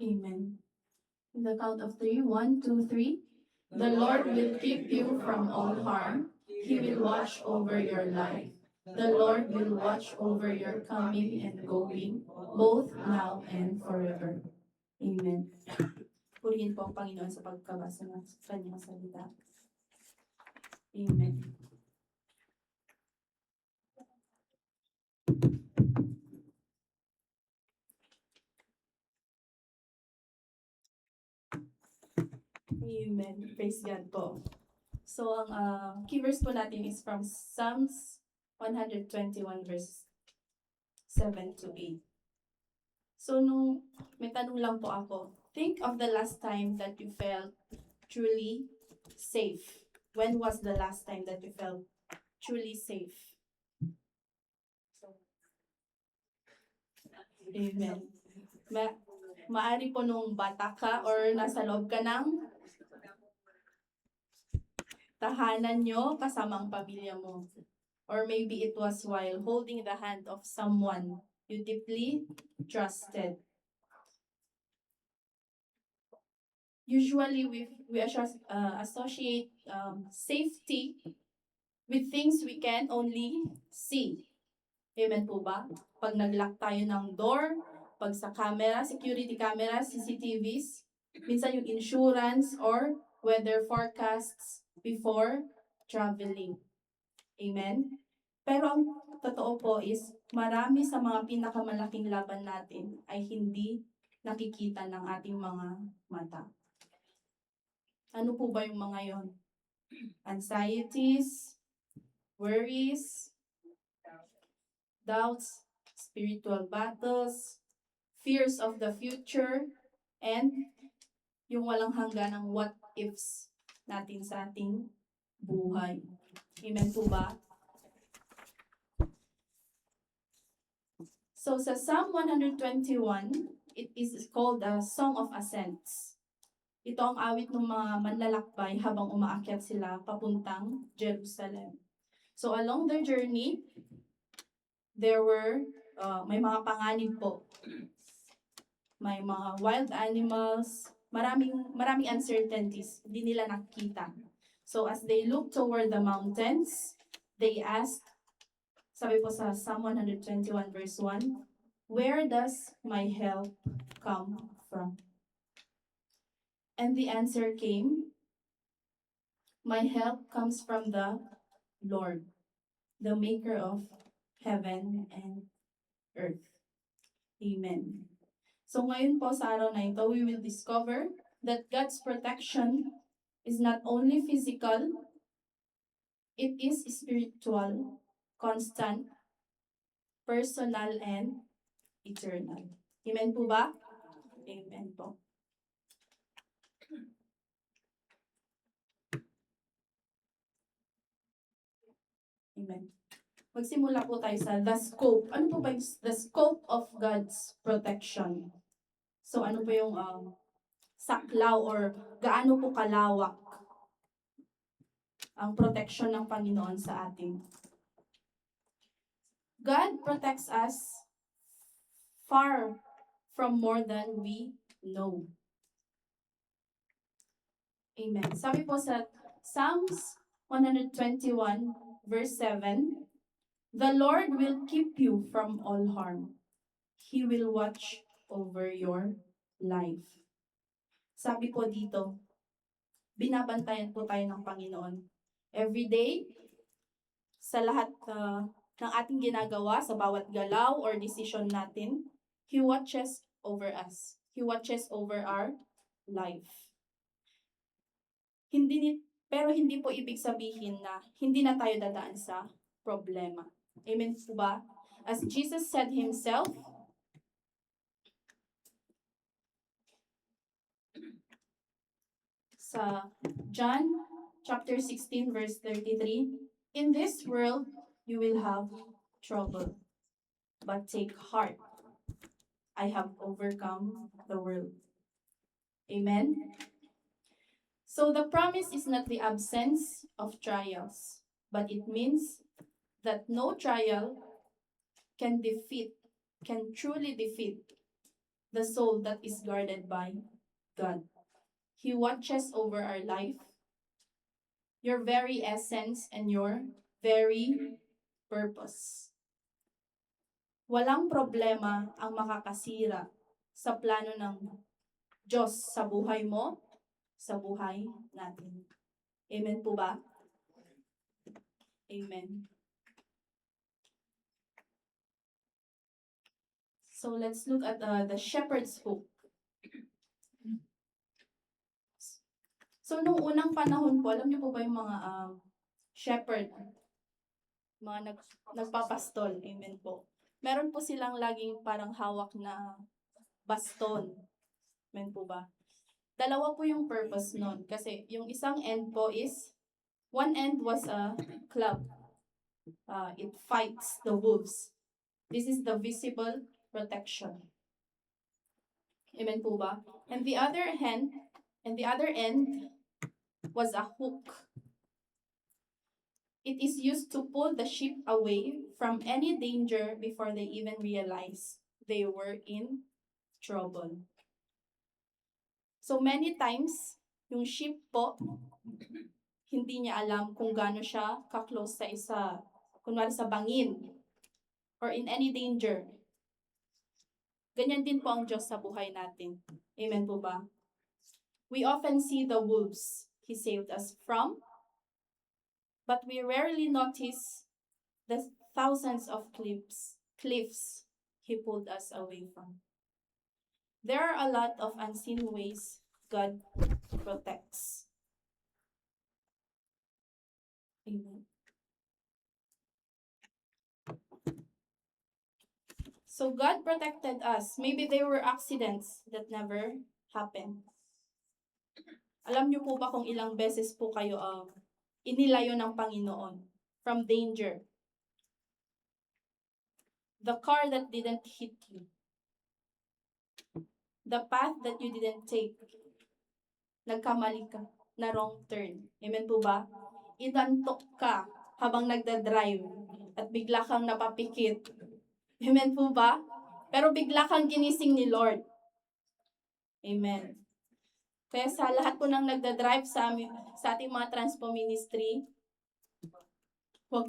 Amen. In the count of three, 1, 2, 3. The Lord will keep you from all harm. He will watch over your life. The Lord will watch over your coming and going, both now and forever. Amen. Purihin po ang Panginoon sa pagkabasa ng kanyang salita. Amen. Amen. Praise God po. So, ang key verse po natin is from Psalms 121 verse 7 to 8. So, may tanong lang po ako. Think of the last time that you felt truly safe. When was the last time that you felt truly safe? Amen. Maari po nung bata ka or nasa loob ka ng tahanan nyo kasama ang pamilya mo. Or maybe it was while holding the hand of someone you deeply trusted. Usually, we associate safety with things we can only see. Amen po ba? Pag nag-lock tayo ng door, pag sa camera, security camera, CCTVs, minsan yung insurance or weather forecasts before traveling. Amen? Pero ang totoo po is, marami sa mga pinakamalaking laban natin ay hindi nakikita ng ating mga mata. Ano po ba yung mga yon? Anxieties, worries, doubts, spiritual battles, fears of the future, and yung walang hanggan ng what ifs natin sa ating buhay. Amen po ba? So sa Psalm 121, it is called the Song of Ascents. Ito ang awit ng mga manlalakbay habang umaakyat sila papuntang Jerusalem. So along their journey, may mga panganib po. May mga wild animals, maraming uncertainties, hindi nila nakita. So as they look toward the mountains, they asked, sabi po sa Psalm 121 verse 1, where does my help come from? And the answer came, my help comes from the Lord, the maker of heaven and earth. Amen. So ngayon po sa araw na ito, we will discover that God's protection is not only physical, it is spiritual, constant, personal, and eternal. Amen po ba? Amen po. Amen. Magsimula po tayo sa the scope. Ano po ba yung the scope of God's protection? So ano po yung saklaw or gaano po kalawak ang protection ng Panginoon sa atin? God protects us far from more than we know. Amen. Sabi po sa Psalms 121 verse 7, the Lord will keep you from all harm. He will watch over your life. Sabi po dito, binabantayan po tayo ng Panginoon. Every day, sa lahat ng ating ginagawa, sa bawat galaw or decision natin, He watches over us. He watches over our life. Pero hindi po ibig sabihin na hindi na tayo dadaan sa problema. Amen po ba? As Jesus said Himself, sa John chapter 16 verse 33, in this world you will have trouble, but take heart. I have overcome the world. Amen? So the promise is not the absence of trials, but it means that no trial can truly defeat the soul that is guarded by God. He watches over our life, your very essence, and your very purpose. Walang problema ang makakasira sa plano ng Diyos sa buhay mo, sa buhay natin. Amen po ba? Amen. So let's look at the shepherd's hook. So nung unang panahon po, alam niyo po ba yung mga shepherd, mga nagpapastol, amen po. Meron po silang laging parang hawak na baston. Amen po ba? Dalawa po yung purpose nun. Kasi yung isang end po is, one end was a club. It fights the wolves. This is the visible protection. Amen po ba? And the other end was a hook. It is used to pull the sheep away from any danger before they even realize they were in trouble. So many times, yung sheep po, hindi niya alam kung gaano siya ka-close sa kunwari sa bangin, or in any danger. Ganyan din po ang Diyos sa buhay natin. Amen po ba? We often see the wolves He saved us from, but we rarely notice the thousands of cliffs He pulled us away from. There are a lot of unseen ways God protects. Amen. So God protected us. Maybe there were accidents that never happened. Alam niyo po ba kung ilang beses po kayo inilayo ng Panginoon from danger? The car that didn't hit you. The path that you didn't take. Nagkamali ka, na wrong turn. Amen po ba? Inantok ka habang nagda-drive at bigla kang napapikit. Amen po ba? Pero bigla kang ginising ni Lord. Amen. Kaya sa lahat po ng nagda-drive sa ating mga transpo ministry, wag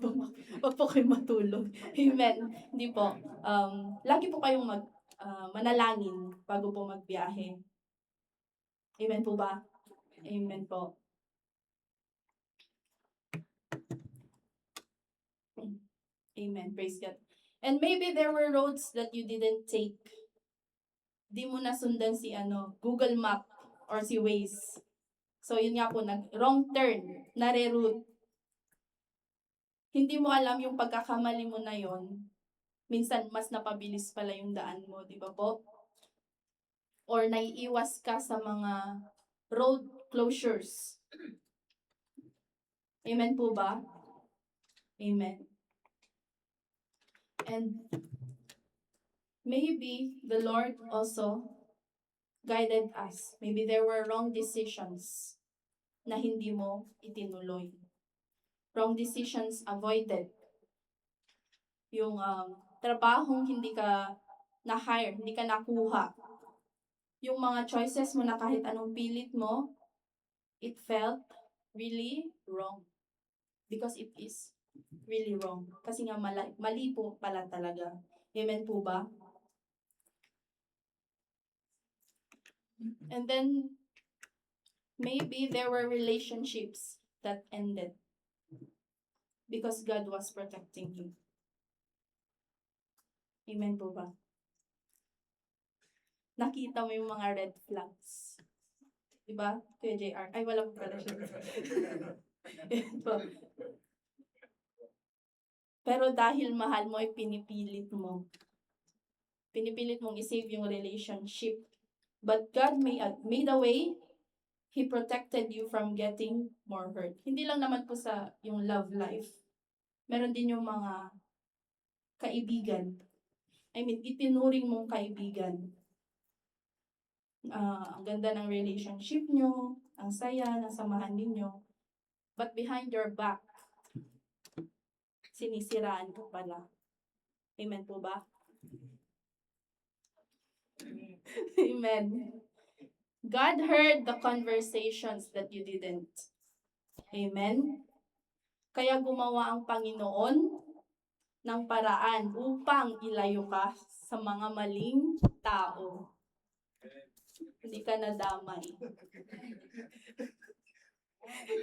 po kayong matulog. Amen. Hindi po. Lagi po kayong manalangin bago po magbiyahe. Amen po ba? Amen po. Amen. Praise God. And maybe there were roads that you didn't take. Di mo nasundan si Google Map or si Waze. So yun nga po, wrong turn, nare-route. Hindi mo alam yung pagkakamali mo na yon. Minsan mas napabilis pala yung daan mo, di ba po? Or naiiwas ka sa mga road closures. Amen po ba? Amen. And maybe the Lord also guided us. Maybe there were wrong decisions na hindi mo itinuloy. Wrong decisions avoided. Yung trabahong hindi ka na-hire, hindi ka nakuha. Yung mga choices mo na kahit anong pilit mo, it felt really wrong. Because it is really wrong. Kasi nga mali po pala talaga. Amen po ba? And then, maybe there were relationships that ended because God was protecting you. Amen po ba? Nakita mo yung mga red flags. Diba? Kuya JR. Ay, wala po pala siya. Pero dahil mahal mo, pinipilit mo. Pinipilit mong isave yung relationship. But God made a way. He protected you from getting more hurt. Hindi lang naman po sa yung love life. Meron din yung mga kaibigan. I mean, itinuring mong kaibigan. Ang ganda ng relationship nyo, ang saya, ng samahan ninyo. But behind your back, sinisiraan ka pala. Amen po ba? Amen. God heard the conversations that you didn't. Amen. Kaya gumawa ang Panginoon ng paraan upang ilayo ka sa mga maling tao. Hindi ka nadamay.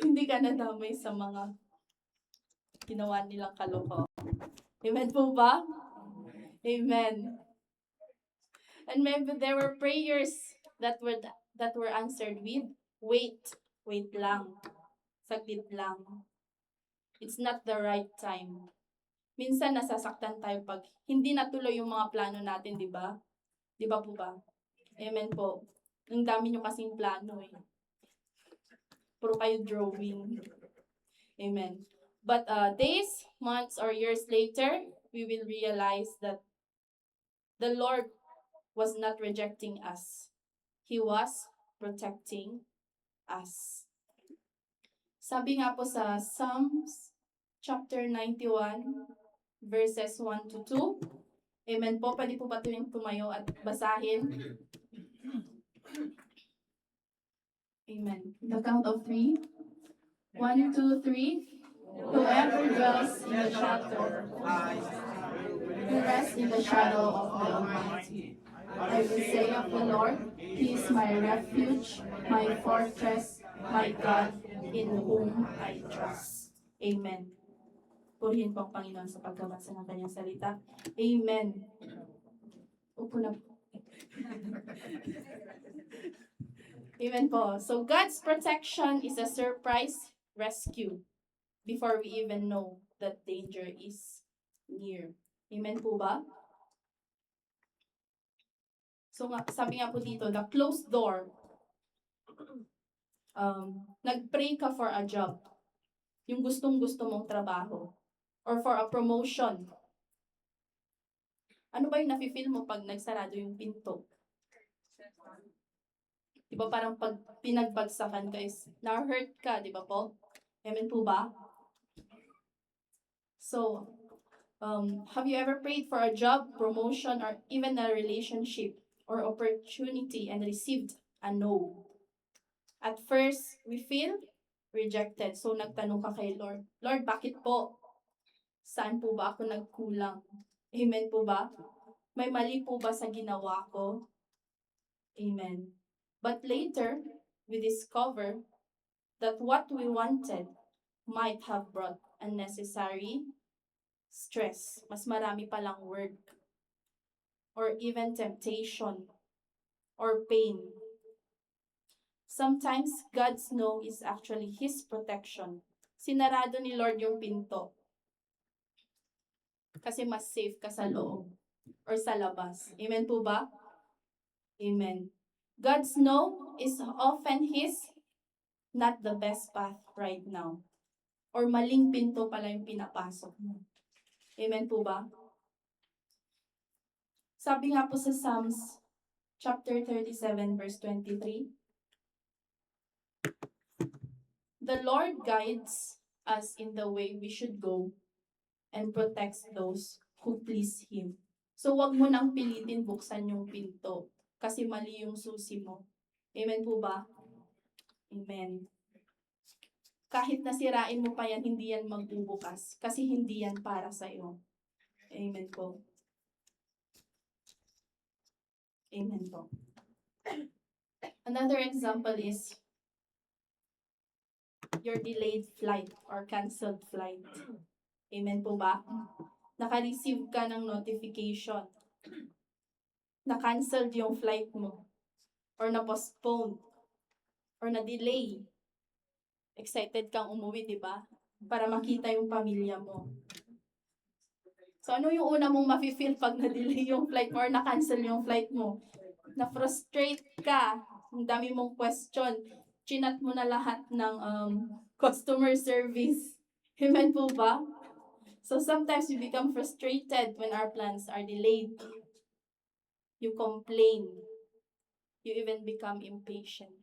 Hindi ka nadamay sa mga ginawa nilang kaloko. Amen po ba? Amen. And maybe there were prayers that were answered with, wait lang. Saglit lang. It's not the right time. Minsan nasasaktan tayo pag hindi natuloy yung mga plano natin, di ba? Di ba po ba? Amen po. Ang dami nyo kasing plano eh. Puro kayo drawing. Amen. But days, months, or years later, we will realize that the Lord was not rejecting us. He was protecting us. Sabi nga po sa Psalms chapter 91, verses 1 to 2. Amen po. Pwede po ba tumayo at basahin? Amen. The count of 3. 1, 2, 3. Whoever dwells in the shelter, will rest in the shadow of the Almighty. I will say of the Lord, He is my refuge, my fortress, my God, in whom I trust. Amen. Purihin po ang Panginoon sa pagbabasa ng kanyang salita. Amen. Upo na po. Amen po. So God's protection is a surprise rescue before we even know that danger is near. Amen po ba? So sabi nga po dito, the closed door. Nag-pray ka for a job. Yung gustong-gusto mong trabaho. Or for a promotion. Ano ba yung nafe-feel mo pag nagsarado yung pinto? Diba parang pag pinagbagsakan ka is na-hurt ka, di ba po? Amen po ba? So, have you ever prayed for a job, promotion, or even a relationship or opportunity and received a no? At first, we feel rejected. So, nagtanong ka kay Lord, Lord, bakit po? Saan po ba ako nagkulang? Amen po ba? May mali po ba sa ginawa ko? Amen. But later, we discover that what we wanted might have brought unnecessary stress. Mas marami palang work. Or even temptation. Or pain. Sometimes, God's no is actually His protection. Sinarado ni Lord yung pinto. Kasi mas safe ka sa loob. Or sa labas. Amen po ba? Amen. God's no is often His not the best path right now. Or maling pinto pala yung pinapasok mo. Amen po ba? Sabi nga po sa Psalms chapter 37 verse 23, the Lord guides us in the way we should go and protects those who please Him. So wag mo nang pilitin buksan yung pinto kasi mali yung susi mo. Amen po ba? Amen. Kahit nasirain mo pa yan, hindi yan magbubukas kasi hindi yan para sa'yo. Amen po. Amen po. Another example is your delayed flight or canceled flight. Amen po ba? Naka-receive ka ng notification. Na-canceled yung flight mo. Or na-postpone. Or na-delay. Excited kang umuwi, di ba? Para makita yung pamilya mo. So, ano yung una mong mafe-feel pag na-delay yung flight mo or na-cancel yung flight mo? Na-frustrate ka. Ang dami mong question. Chinat mo na lahat ng customer service. Amen po ba? So, sometimes we become frustrated when our plans are delayed. You complain. You even become impatient.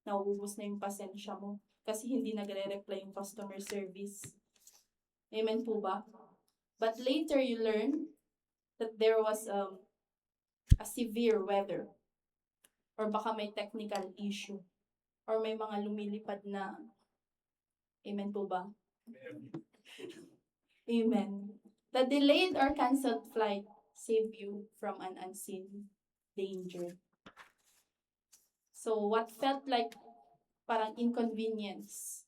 Nauubos na yung pasensya mo kasi hindi nagre-reply yung customer service. Amen po ba? But later you learn that there was a severe weather, or baka may technical issue, or may mga lumilipad na, amen po ba? Amen. The delayed or canceled flight save you from an unseen danger. So what felt like parang inconvenience,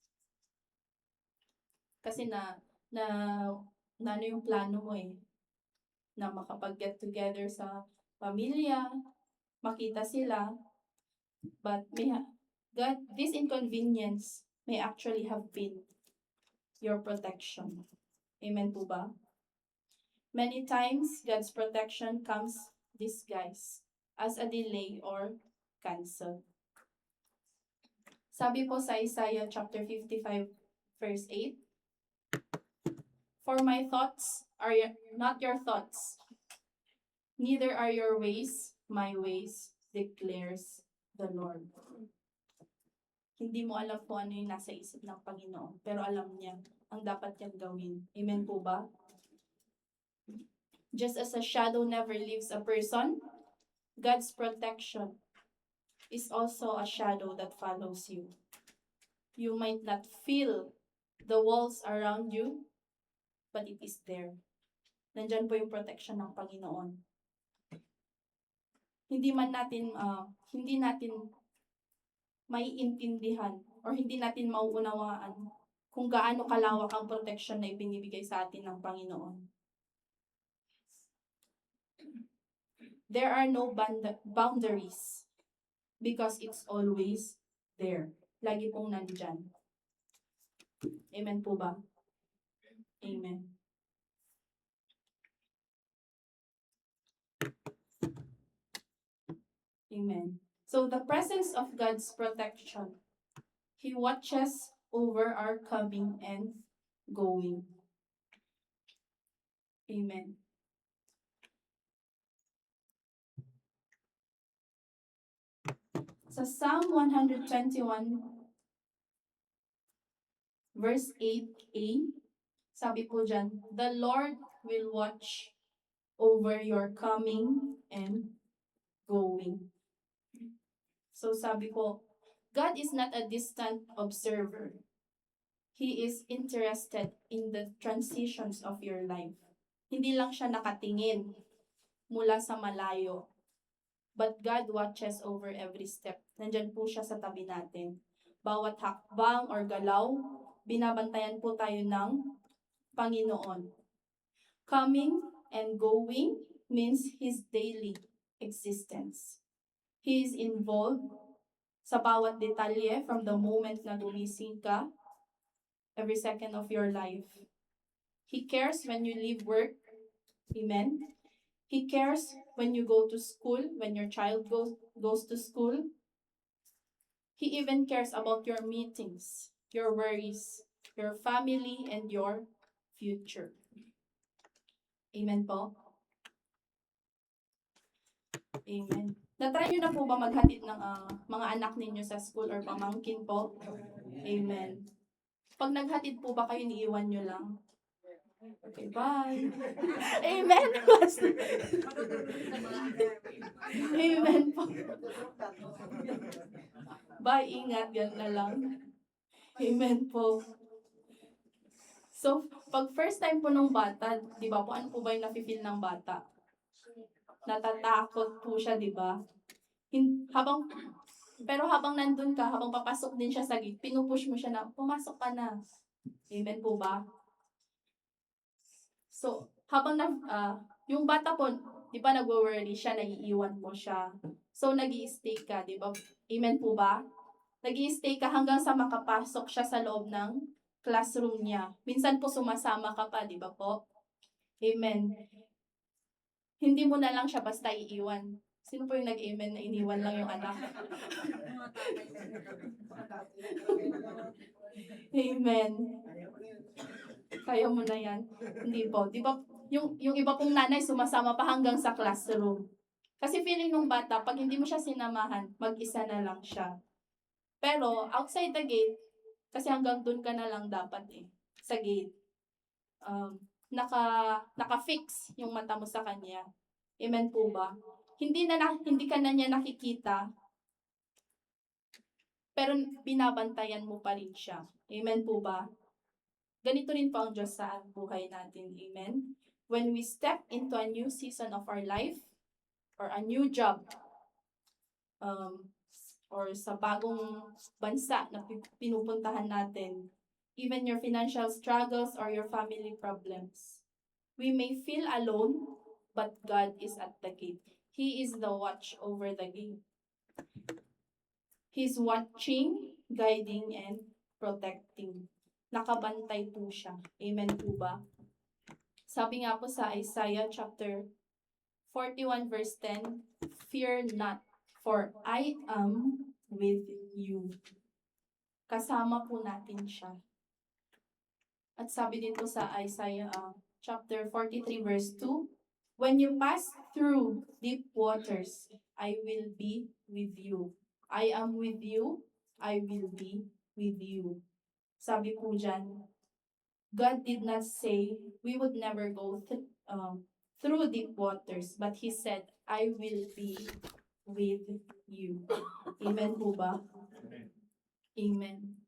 kasi na ano yung plano mo na makapag-get together sa pamilya, makita sila, but this inconvenience may actually have been your protection. Amen po ba? Many times, God's protection comes disguised as a delay or cancel. Sabi po sa Isaiah chapter 55 verse 8, "For my thoughts are not your thoughts, neither are your ways my ways, declares the Lord." Hindi mo alam kung ano yung nasa isip ng Panginoon, pero alam niya ang dapat niyang gawin. Amen po ba? Just as a shadow never leaves a person, God's protection is also a shadow that follows you. You might not feel the walls around you, but it is there. Nandyan po yung protection ng Panginoon. Hindi natin maiintindihan or hindi natin mauunawaan kung gaano kalawak ang protection na ibinibigay sa atin ng Panginoon. There are no boundaries because it's always there. Lagi pong nandyan. Amen po ba? Amen. Amen. So the presence of God's protection, He watches over our coming and going. Amen. Sa Psalm 121, verse 8a, sabi po dyan, "The Lord will watch over your coming and going." So sabi ko, God is not a distant observer. He is interested in the transitions of your life. Hindi lang siya nakatingin mula sa malayo, but God watches over every step. Nandyan po siya sa tabi natin. Bawat hakbang or galaw, binabantayan po tayo ng Panginoon. Coming and going means His daily existence. He is involved sa bawat detalye from the moment na gumising ka, every second of your life. He cares when you leave work. Amen. He cares when you go to school, when your child goes to school. He even cares about your meetings, your worries, your family, and your future. Amen po? Amen. Na-try nyo na po ba maghatid ng mga anak ninyo sa school or pamangkin po? Amen. Pag naghatid po ba kayo, niiwan nyo lang? Okay, bye. Amen. Amen po. Bye, ingat, yan na lang. Amen po. So, pag first time po nung bata, di ba po, ano po ba yung nafe-feel ng bata? Natatakot po siya, di ba? Pero habang nandun ka, habang papasok din siya sa gate, pinupush mo siya na, pumasok ka na. Amen po ba? So, habang yung bata po, di ba nagwo-worry siya, naiiwan mo siya. So, nag-i-stay ka, di ba? Amen po ba? Nag-i-stay ka hanggang sa makapasok siya sa loob ng classroom niya. Minsan po sumasama ka pa, di ba po? Amen. Hindi mo na lang siya basta iiwan. Sino po yung nag-amen na iniwan lang yung anak? Amen. Kaya mo na yan. Hindi po. Di ba, yung iba pong nanay sumasama pa hanggang sa classroom. Kasi feeling ng bata, pag hindi mo siya sinamahan, mag-isa na lang siya. Pero outside the gate, kasi hanggang dun ka na lang dapat sa gate. Naka-fix yung mata mo sa kanya. Amen po ba? hindi ka na niya nakikita, pero binabantayan mo pa rin siya. Amen po ba? Ganito rin po ang Diyos sa buhay natin. Amen? When we step into a new season of our life, or a new job, or sa bagong bansa na pinupuntahan natin, even your financial struggles or your family problems, we may feel alone, but God is at the gate. He is the watch over the gate. He's watching, guiding, and protecting. Nakabantay po siya. Amen po ba? Sabi nga po sa Isaiah chapter 41 verse 10, "Fear not, for I am with you." Kasama po natin siya. At sabi din po sa Isaiah chapter 43 verse 2, "When you pass through deep waters, I will be with you. I am with you, I will be with you." Sabi po dyan, God did not say we would never go through deep waters, but He said, "I will be with you." Amen po ba? Amen.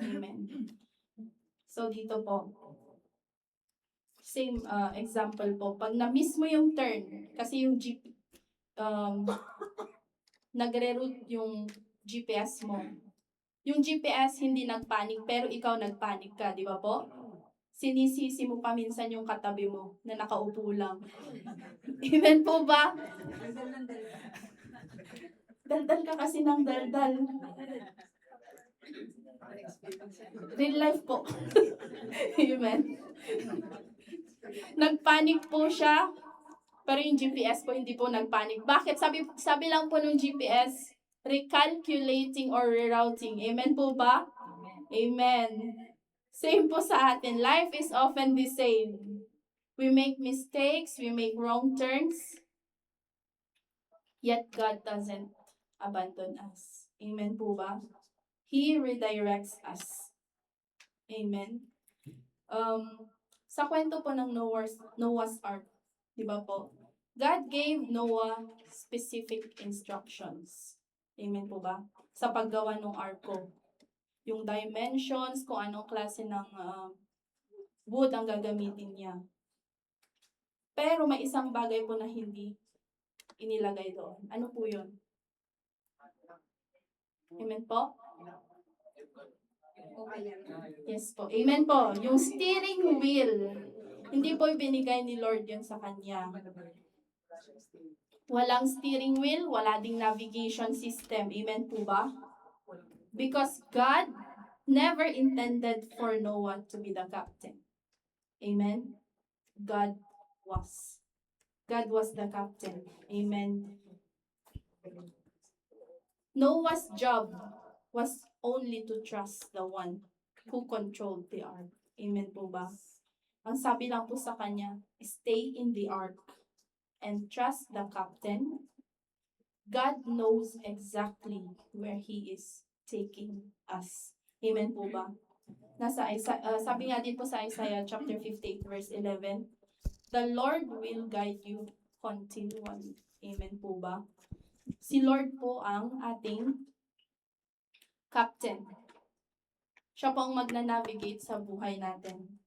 Amen. So dito po, same example po. Pag na-miss mo yung turn, kasi yung nagre-route yung GPS mo. Yung GPS hindi nagpanik, pero ikaw nagpanik ka, di ba po? Sinisisi mo pa minsan yung katabi mo na nakaupo lang. Amen po ba? Daldal ka kasi ng daldal. Real life po. Amen. Nagpanik po siya, pero yung GPS po hindi po nagpanik. Bakit? Sabi lang po ng GPS, recalculating or rerouting. Amen po ba? Amen. Same po sa atin. Life is often the same. We make mistakes, we make wrong turns, yet God doesn't abandon us. Amen po ba? He redirects us. Amen. Sa kwento po ng Noah's Ark, di ba po? God gave Noah specific instructions. Amen po ba? Sa paggawa ng arko. Yung dimensions, kung anong klase ng wood ang gagamitin niya. Pero may isang bagay po na hindi inilagay doon. Ano po yun? Amen po? Yes po. Amen po. Yung steering wheel, hindi po ibinigay ni Lord yun sa kanya. Walang steering wheel, wala ding navigation system. Amen po ba? Because God never intended for Noah to be the captain. Amen? God was. God was the captain. Amen. Noah's job was only to trust the one who controlled the ark. Amen po ba? Ang sabi lang po sa kanya, stay in the ark and trust the captain. God knows exactly where He is taking us. Amen po ba? Sabi nga din po sa Isaiah chapter 58 verse 11, "The Lord will guide you continually." Amen po ba? Si Lord po ang ating captain. Siya po ang magna-navigate sa buhay natin.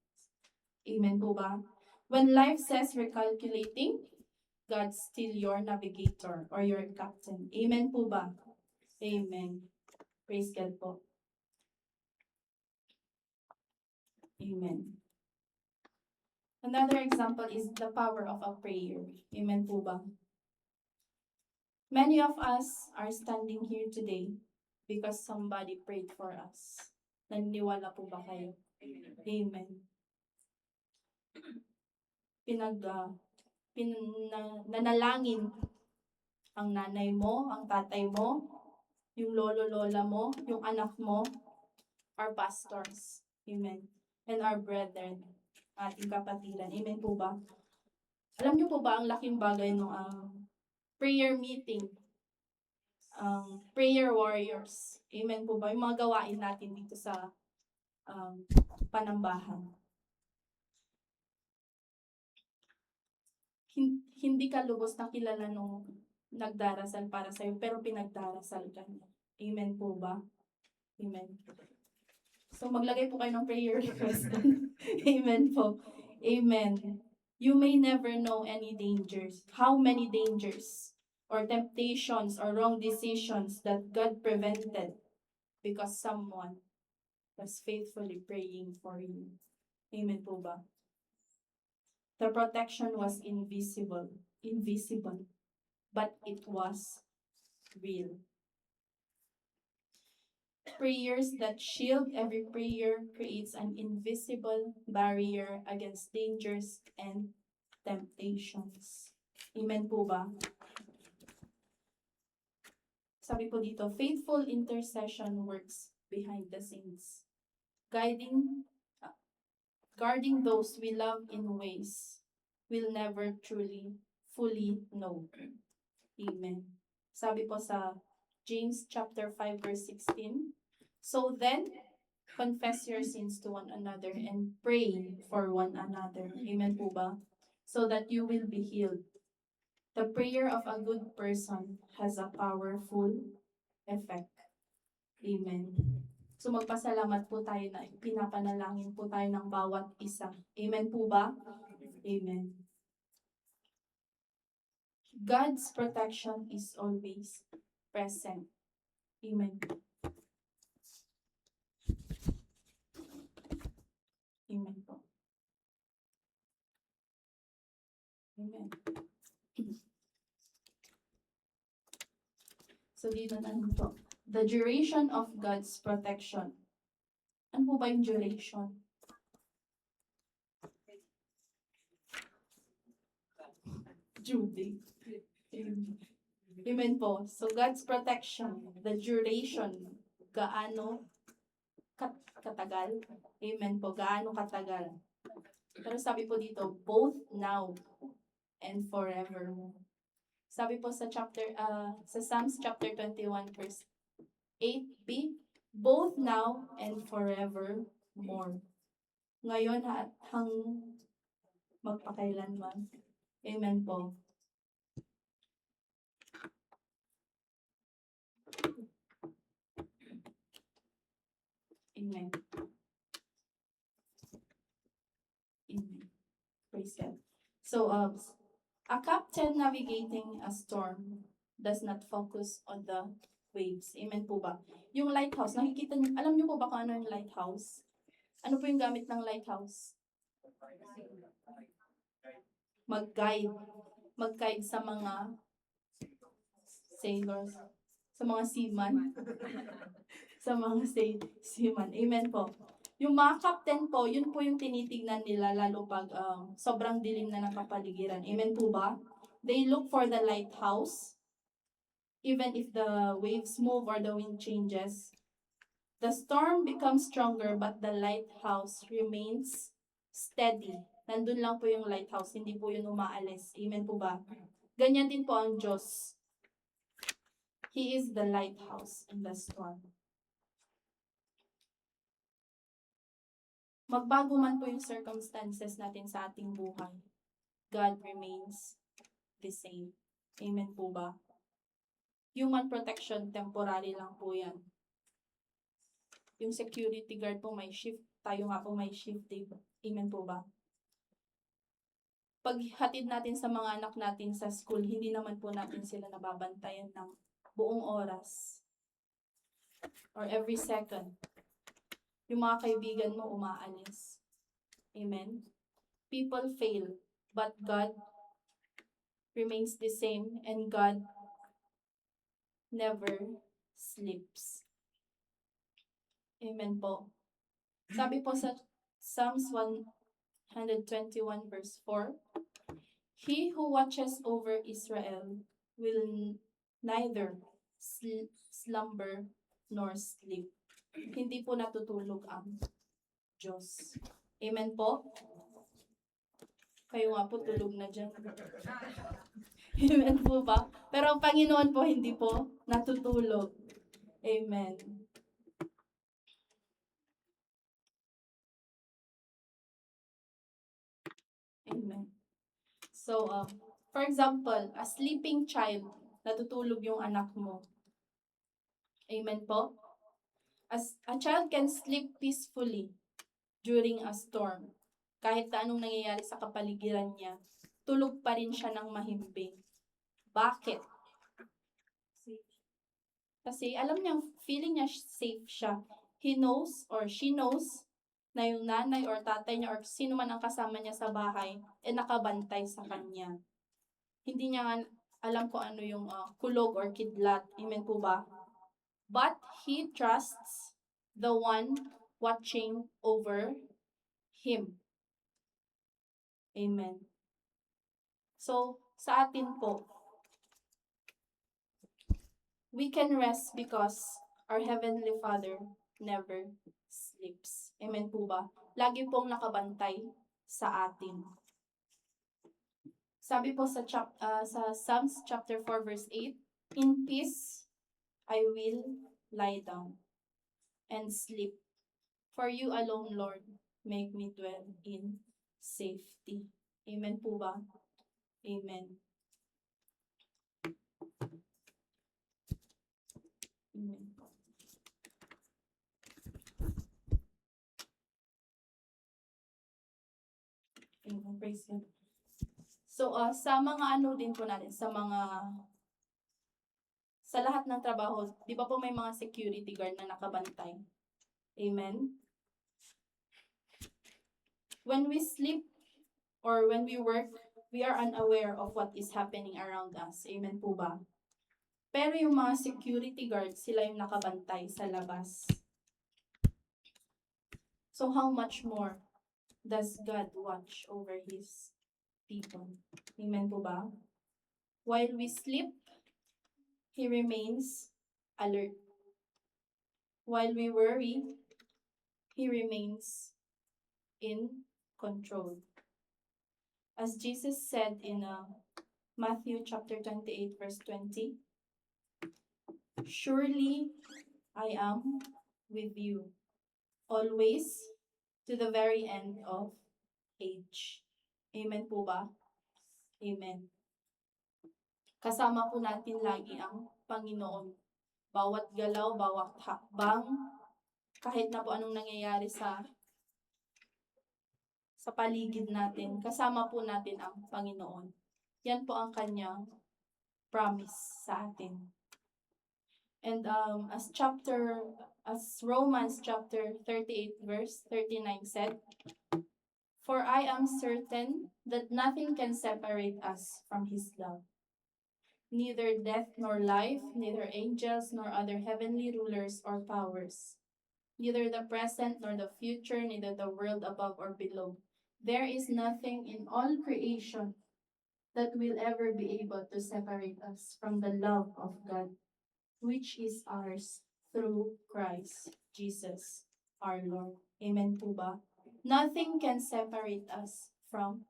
Amen po ba? When life says recalculating, God's still your navigator or your captain. Amen po ba? Amen. Praise God po. Amen. Another example is the power of a prayer. Amen po ba? Many of us are standing here today because somebody prayed for us. Naniniwala po ba kayo? Amen. Nanalangin ang nanay mo, ang tatay mo, yung lolo-lola mo, yung anak mo, our pastors. Amen. And our brethren, ating kapatiran. Amen po ba? Alam niyo po ba ang laking bagay ng prayer meeting? Prayer warriors. Amen po ba? Yung mga gawain natin dito sa panambahan. hindi ka lubos na kilala nung nagdarasal para sa'yo, pero pinagdarasal ka niya. Amen po ba? Amen. So maglagay po kayo ng prayer request. Amen po. Amen. You may never know any dangers. How many dangers or temptations or wrong decisions that God prevented because someone was faithfully praying for you. Amen po ba? The protection was invisible, but it was real. Prayers that shield every prayer creates an invisible barrier against dangers and temptations. Amen po ba? Sabi po dito, faithful intercession works behind the scenes, guarding those we love in ways we'll never fully know. Amen. Sabi po sa James chapter 5 verse 16, so then, confess your sins to one another and pray for one another. Amen po ba? So that you will be healed. The prayer of a good person has a powerful effect. Amen. So magpasalamat po tayo na pinapanalangin po tayo ng bawat isa. Amen po ba? Amen. God's protection is always present. Amen. Amen po. Amen. So dito na po. The duration of God's protection. Ano po ba yung duration? Judy. Amen po. So God's protection, the duration, gaano katagal? Amen po. Gaano katagal? Pero sabi po dito, both now and forever. Sabi po sa sa Psalms chapter 21 verse 8b, both now and forever more. Ngayon at magpakailanman. Amen po. Amen. Amen. Praise God. So, a captain navigating a storm does not focus on the waves. Amen po ba? Yung lighthouse, nakikita niyo, alam niyo po ba kung ano yung lighthouse? Ano po yung gamit ng lighthouse? Mag-guide. Mag-guide sa mga sailors, sa mga seaman. Sa mga seaman. Amen po. Yung mga captain po, yun po yung tinitignan nila lalo pag sobrang dilim na ng kapaligiran. Amen po ba? They look for the lighthouse even if the waves move or the wind changes. The storm becomes stronger but the lighthouse remains steady. Nandun lang po yung lighthouse, hindi po yun umaalis. Amen po ba? Ganyan din po ang Diyos. He is the lighthouse in the storm. Magbago man po yung circumstances natin sa ating buhay, God remains the same. Amen po ba? Human protection, temporary lang po yan. Yung security guard po may shift, tayo nga po may shift day. Amen po ba? Paghatid natin sa mga anak natin sa school, hindi naman po natin sila nababantayan ng buong oras or every second. Yung mga kaibigan mo umaalis. Amen? People fail, but God remains the same and God never sleeps. Amen po. Sabi po sa Psalms 121 verse 4, He who watches over Israel will neither slumber nor sleep. Hindi po natutulog ang Diyos. Amen po? Kayo nga po tulog na dyan. Amen po ba? Pero ang Panginoon po hindi po natutulog. Amen. Amen. So, for example, a sleeping child, natutulog yung anak mo. Amen po? As a child can sleep peacefully during a storm. Kahit na anong nangyayari sa kapaligiran niya, tulog pa rin siya ng mahimbing. Bakit? Kasi alam niya, feeling niya safe siya. He knows or she knows na yung nanay or tatay niya or sino man ang kasama niya sa bahay nakabantay sa kanya. Hindi niya nga alam kung ano yung kulog or kidlat. Amen po ba? But he trusts the one watching over him. Amen. So, sa atin po, we can rest because our Heavenly Father never sleeps. Amen po ba? Lagi pong nakabantay sa atin. Sabi po sa Psalms chapter 4 verse 8, in peace I will lie down and sleep. For you alone, Lord, make me dwell in safety. Amen po ba? Amen. Amen. Amen. Praise God. So, sa mga ano din po natin, sa lahat ng trabaho, di ba po may mga security guard na nakabantay? Amen? When we sleep or when we work, we are unaware of what is happening around us. Amen po ba? Pero yung mga security guards, sila yung nakabantay sa labas. So how much more does God watch over His people? Amen po ba? While we sleep, He remains alert. While we worry, He remains in control. As Jesus said in Matthew chapter 28 verse 20, surely I am with you, always to the very end of age. Amen po ba? Amen. Kasama po natin lagi ang Panginoon. Bawat galaw, bawat hakbang, kahit na po anong nangyayari sa paligid natin, kasama po natin ang Panginoon. Yan po ang kanyang promise sa atin. And as Romans chapter 38 verse 39 said, for I am certain that nothing can separate us from His love. Neither death nor life, neither angels nor other heavenly rulers or powers, neither the present nor the future, neither the world above or below. There is nothing in all creation that will ever be able to separate us from the love of God, which is ours through Christ Jesus our Lord. Amen po ba? Nothing can separate us from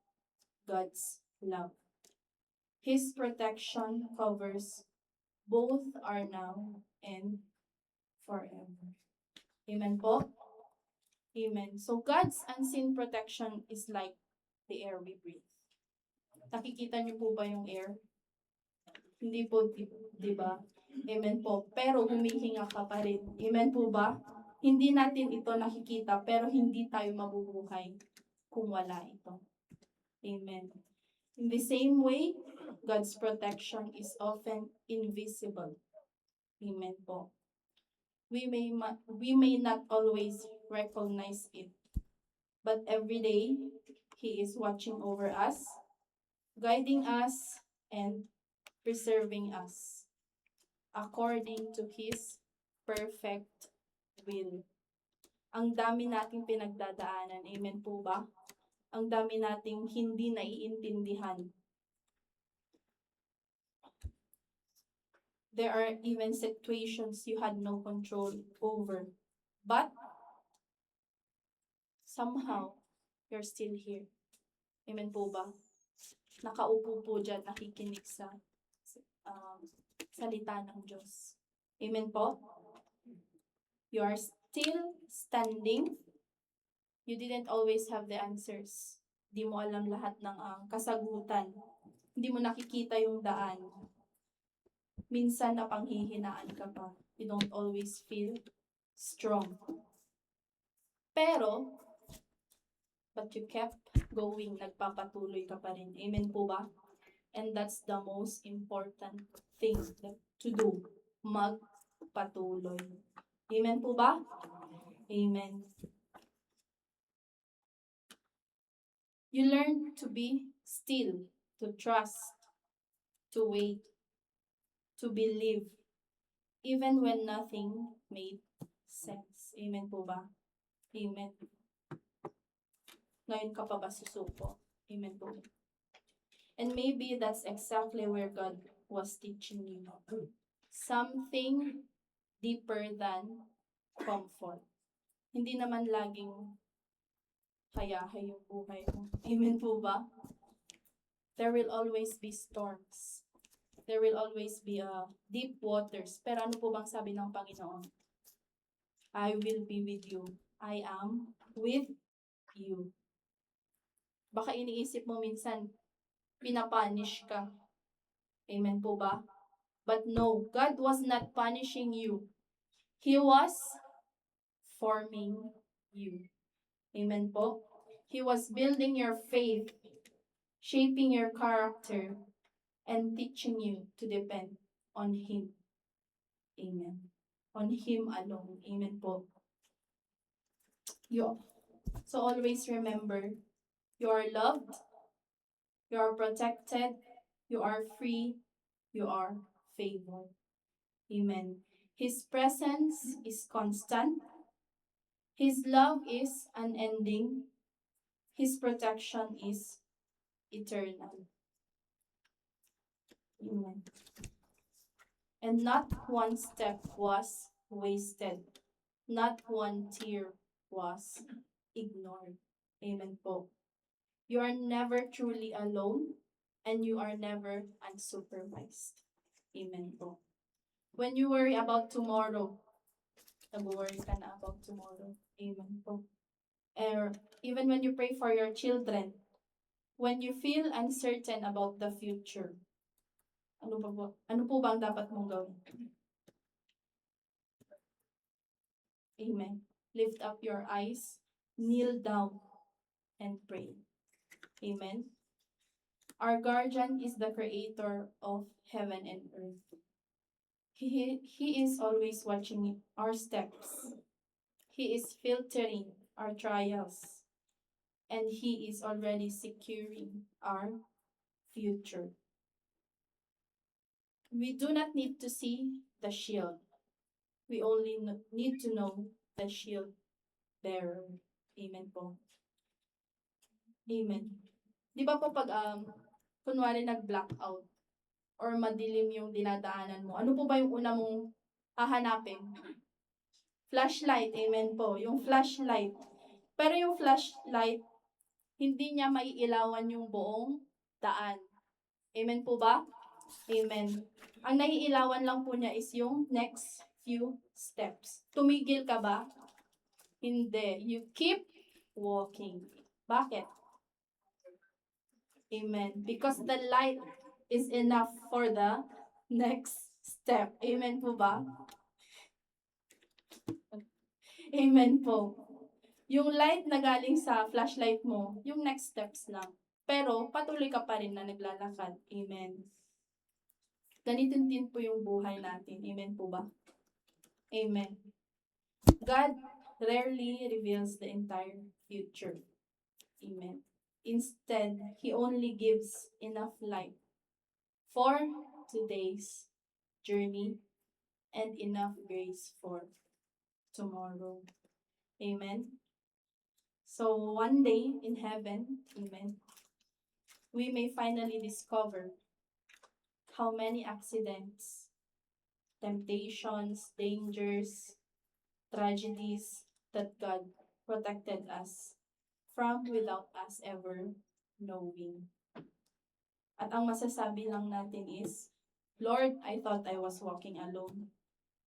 God's love. His protection covers both our now and forever. Amen po? Amen. So God's unseen protection is like the air we breathe. Nakikita niyo po ba yung air? Hindi po, di ba? Amen po. Pero humihinga ka pa rin. Amen po ba? Hindi natin ito nakikita, pero hindi tayo mabubuhay kung wala ito. Amen. In the same way, God's protection is often invisible. Amen po. We may not always recognize it, but every day, He is watching over us, guiding us, and preserving us according to His perfect will. Ang dami nating pinagdadaanan. Amen po ba? Ang dami nating hindi naiintindihan. There are even situations you had no control over. But somehow, you're still here. Amen po ba? Nakaupo po dyan, nakikinig sa salita ng Diyos. Amen po? You are still standing. You didn't always have the answers. Di mo alam lahat ng kasagutan. Hindi mo nakikita yung daan. Minsan napanghihinaan ka pa. You don't always feel strong. Pero, but you kept going, nagpapatuloy ka pa rin. Amen po ba? And that's the most important thing to do. Magpatuloy. Amen po ba? Amen. You learn to be still, to trust, to wait, to believe, even when nothing made sense. Amen po ba? Amen. Ngayon ka pa ba susuko? Amen po. And maybe that's exactly where God was teaching you. Something deeper than comfort. Hindi naman laging hayahay yung buhay mo. Amen po ba? There will always be storms. There will always be deep waters. Pero ano po bang sabi ng Panginoon? I will be with you. I am with you. Baka iniisip mo minsan, pinapunish ka. Amen po ba? But no, God was not punishing you. He was forming you. Amen po? He was building your faith, shaping your character, and teaching you to depend on Him. Amen. On Him alone. Amen po. So always remember, you are loved, you are protected, you are free, you are favored. Amen. His presence is constant. His love is unending. His protection is eternal. Amen. And not one step was wasted. Not one tear was ignored. Amen po. You are never truly alone, and you are never unsupervised. Amen po. When you worry about tomorrow, nag-worry ka na about tomorrow. Amen po. Or even when you pray for your children, when you feel uncertain about the future, ano po ba ang dapat mong gawin? Amen. Lift up your eyes, kneel down, and pray. Amen. Our guardian is the creator of heaven and earth. He is always watching our steps. He is filtering our trials. And He is already securing our future. We do not need to see the shield. We only need to know the shield bearer. Amen po. Amen. Di ba po pag kunwari nag-blackout or madilim yung dinadaanan mo, ano po ba yung una mong hahanapin? Flashlight. Amen po. Yung flashlight. Pero yung flashlight, hindi niya maiilawan yung buong daan. Amen po ba? Amen. Ang naiilawan lang po niya is yung next few steps. Tumigil ka ba? Hindi. You keep walking. Bakit? Amen. Because the light is enough for the next step. Amen po ba? Amen po. Yung light na galing sa flashlight mo, yung next steps lang. Pero patuloy ka pa rin na naglalakad. Amen. Ganito din po yung buhay natin. Amen po ba? Amen. God rarely reveals the entire future. Amen. Instead, He only gives enough light for today's journey and enough grace for tomorrow. Amen. So one day in heaven, amen, we may finally discover how many accidents, temptations, dangers, tragedies that God protected us from without us ever knowing. At ang masasabi lang natin is, Lord, I thought I was walking alone,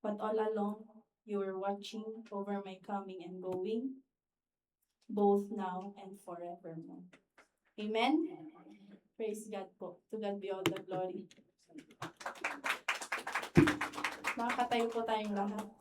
but all along, you were watching over my coming and going, both now and forevermore. Amen? Praise God po. To God be all the glory. Makakatayo po tayong lahat.